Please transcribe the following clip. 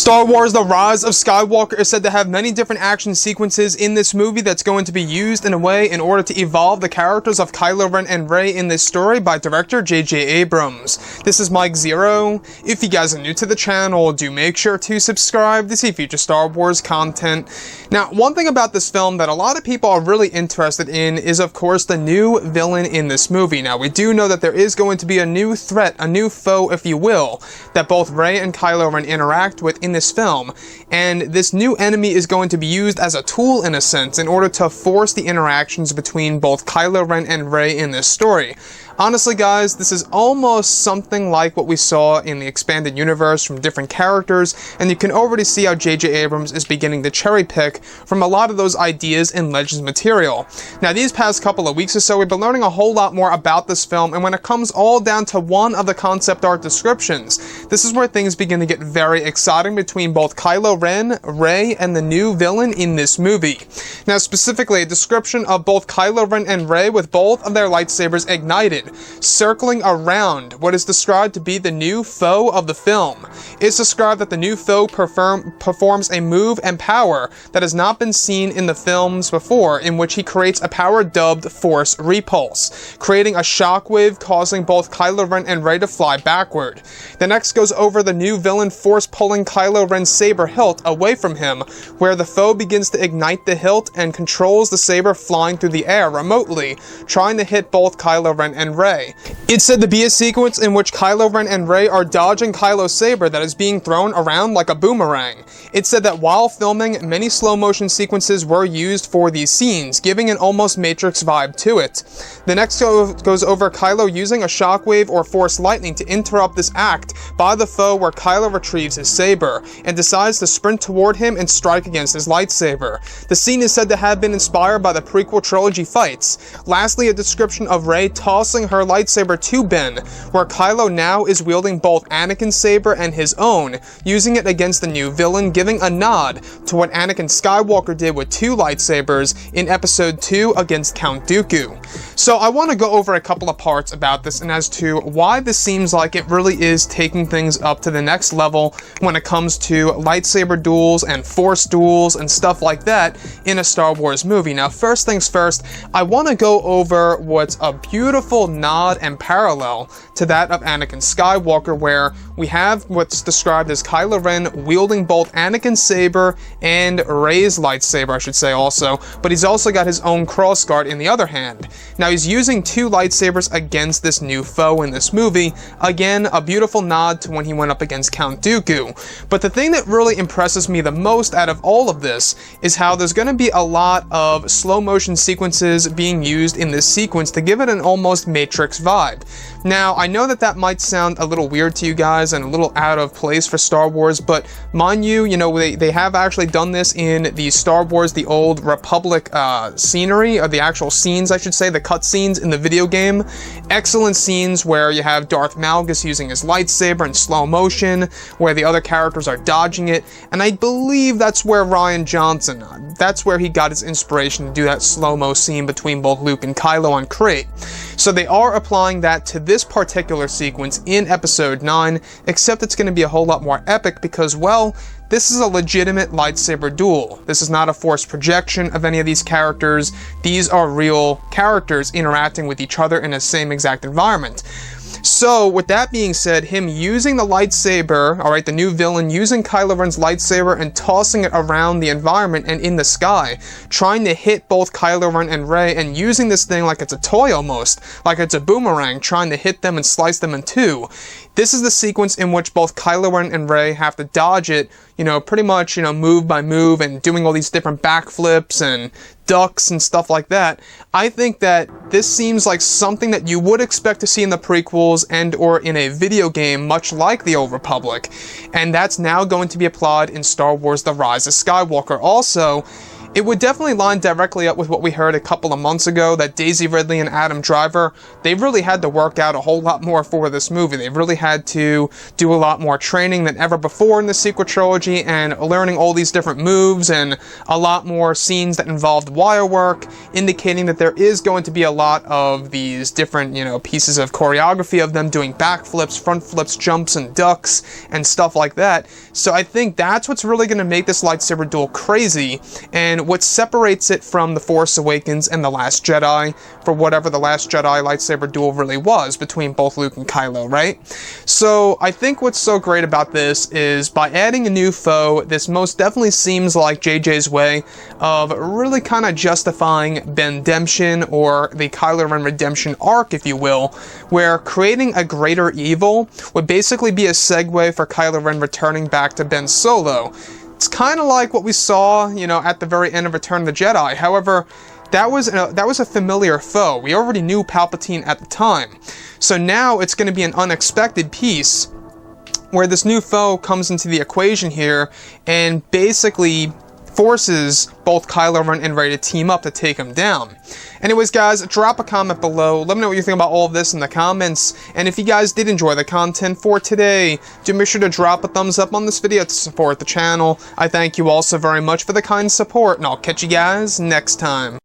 Star Wars The Rise of Skywalker is said to have many different action sequences in this movie that's going to be used in a way in order to evolve the characters of Kylo Ren and Rey in this story by director J.J. Abrams. This is Mike Zero. If you guys are new to the channel, do make sure to subscribe to see future Star Wars content. Now, one thing about this film that a lot of people are really interested in is, of course, the new villain in this movie. Now, we do know that there is going to be a new threat, a new foe, if you will, that both Rey and Kylo Ren interact with in this film, and this new enemy is going to be used as a tool, in a sense, in order to force the interactions between both Kylo Ren and Rey in this story. Honestly, guys, this is almost something like what we saw in the expanded universe from different characters, and you can already see how J.J. Abrams is beginning to cherry pick from a lot of those ideas in Legends material. Now, these past couple of weeks or so, we've been learning a whole lot more about this film, and when it comes all down to one of the concept art descriptions, this is where things begin to get very exciting between both Kylo Ren, Rey, and the new villain in this movie. Now, specifically, a description of both Kylo Ren and Rey with both of their lightsabers ignited, circling around what is described to be the new foe of the film. It's described that the new foe performs a move and power that has not been seen in the films before, in which he creates a power dubbed Force Repulse, creating a shockwave causing both Kylo Ren and Rey to fly backward. The next goes over the new villain force pulling Kylo Ren's saber hilt away from him, where the foe begins to ignite the hilt and controls the saber flying through the air remotely, trying to hit both Kylo Ren and Rey. It's said to be a sequence in which Kylo Ren and Rey are dodging Kylo's saber that is being thrown around like a boomerang. It's said that while filming, many slow motion sequences were used for these scenes, giving an almost Matrix vibe to it. The next goes over Kylo using a shockwave or force lightning to interrupt this act by the foe, where Kylo retrieves his saber and decides to sprint toward him and strike against his lightsaber. The scene is said to have been inspired by the prequel trilogy fights. Lastly, a description of Rey tossing her lightsaber to Ben, where Kylo now is wielding both Anakin's saber and his own, using it against the new villain, giving a nod to what Anakin Skywalker did with two lightsabers in Episode 2 against Count Dooku. So I want to go over a couple of parts about this and as to why this seems like it really is taking things up to the next level when it comes to lightsaber duels and force duels and stuff like that in a Star Wars movie. Now, first things first, I want to go over what's a beautiful nod and parallel to that of Anakin Skywalker, where we have what's described as Kylo Ren wielding both Anakin's saber and Rey's lightsaber, I should say also, but he's also got his own crossguard in the other hand. Now, he's using two lightsabers against this new foe in this movie. Again, a beautiful nod to when he went up against Count Dooku. But the thing that really impresses me the most out of all of this is how there's going to be a lot of slow motion sequences being used in this sequence to give it an almost Matrix vibe. Now, I know that might sound a little weird to you guys and a little out of place for Star Wars, but mind you, they have actually done this in the Star Wars The Old Republic scenery, or the actual scenes, I should say, the cutscenes in the video game. Excellent scenes where you have Darth Malgus using his lightsaber in slow motion, where the other characters are dodging it, and I believe that's where Rian Johnson, that's where he got his inspiration to do that slow-mo scene between both Luke and Kylo on Crate. So they are applying that to this particular sequence in Episode 9, except it's going to be a whole lot more epic because, well, this is a legitimate lightsaber duel. This is not a forced projection of any of these characters. These are real characters interacting with each other in the same exact environment. So, with that being said, him using the lightsaber, alright, the new villain using Kylo Ren's lightsaber and tossing it around the environment and in the sky, trying to hit both Kylo Ren and Rey, and using this thing like it's a toy almost, like it's a boomerang, trying to hit them and slice them in two. This is the sequence in which both Kylo Ren and Rey have to dodge it, pretty much, move by move, and doing all these different backflips and ducks and stuff like that. I think that this seems like something that you would expect to see in the prequels and or in a video game much like The Old Republic, and that's now going to be applied in Star Wars The Rise of Skywalker. Also, it would definitely line directly up with what we heard a couple of months ago, that Daisy Ridley and Adam Driver, they've really had to work out a whole lot more for this movie. They've really had to do a lot more training than ever before in the sequel trilogy, and learning all these different moves, and a lot more scenes that involved wire work, indicating that there is going to be a lot of these different, pieces of choreography of them doing backflips, front flips, jumps, and ducks, and stuff like that. So I think that's what's really going to make this lightsaber duel crazy, and what separates it from The Force Awakens and The Last Jedi, for whatever The Last Jedi lightsaber duel really was between both Luke and Kylo, right? So I think what's so great about this is, by adding a new foe, this most definitely seems like JJ's way of really kind of justifying Bendemption, or the Kylo Ren redemption arc, if you will, where creating a greater evil would basically be a segue for Kylo Ren returning back to Ben Solo. It's kind of like what we saw, at the very end of Return of the Jedi. However, that was a familiar foe. We already knew Palpatine at the time. So now it's going to be an unexpected piece where this new foe comes into the equation here and basically forces both Kylo Ren and Rey to team up to take him down. Anyways, guys, drop a comment below. Let me know what you think about all of this in the comments. And if you guys did enjoy the content for today, do make sure to drop a thumbs up on this video to support the channel. I thank you all so very much for the kind support, and I'll catch you guys next time.